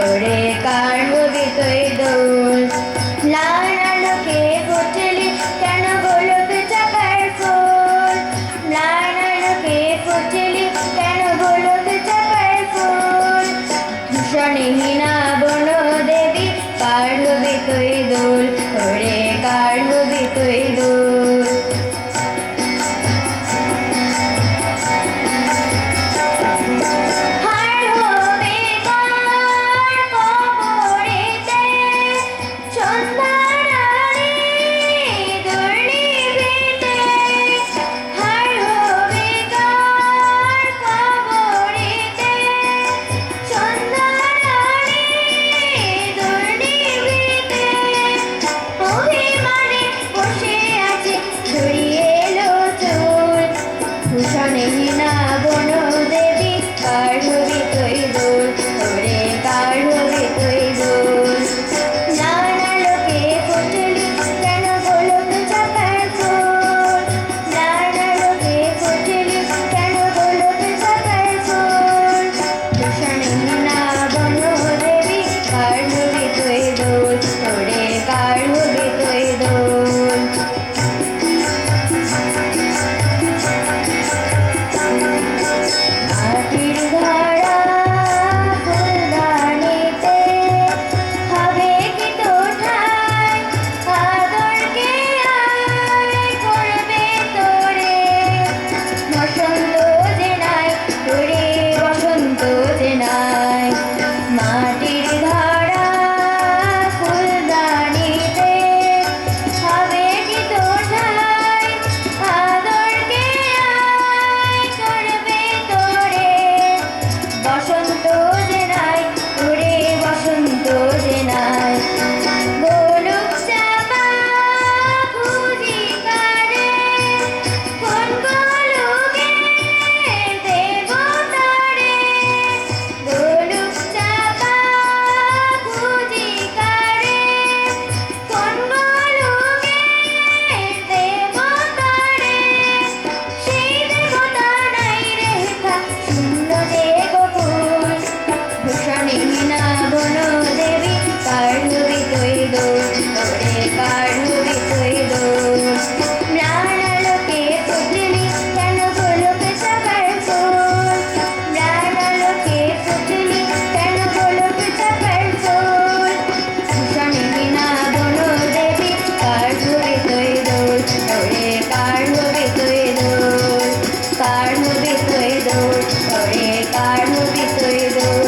ওরে কার হবি তুই দোল লাল আলোকে ফুটলি কেন গোলক চাপার ফুল লাল আলোকে ফুটলি কেন গোলক চাপার ফুল ভূষণহীনা বন দেবী কার হবি তুই দোল ওরে কার হবি তুই দোল ভূষণহীনা বন দেবী কার হবি তুই দোল ওরে কার হবি তুই দোল লাল আলোকে ফুটলি কেন গোলক চাপার ফুল লাল আলোকে ফুটলি কেন গোলক চাপার ফুল ভূষণহীনা বন দেবী কার হবি তুই দোল ওরে কার হবি তুই দোল মাটির ঘড়া ফুলদানিতে হবে কি তোর ঠাঁই আদরকে আয় করবে তোরে বসন্ত যে নাই তোরে বসন্ত যে নাই মাটির ঘড়া ফুলদানিতে হবে কি তোর ঠাঁই আদরকে আয় করবে তোরে বসন্ত যে নাই তোরে বসন্ত যে নাই গোলক চাপা খুঁজি কারে কোন গোলকে দেব তারে গোলক চাপা খুঁজি কারে কোন গোলকে দেব তারে সেই দেবতা নাই রেখা শূন্য যে গোকুল ভূষণহীনা বন দেবী কার হবি তুই দোল ওরে কার হবি তুই দোল লাল আলোকে ফুটলি কেন গোলক চাপার ফুল লাল আলোকে ফুটলি কেন গোলক চাপার ফুল ভূষণহীনা বন দেবী কার হবি তুই দোল ওরে কার হবি তুই দোল কার হবি তুই দোল ওরে কার হবি তুই দোল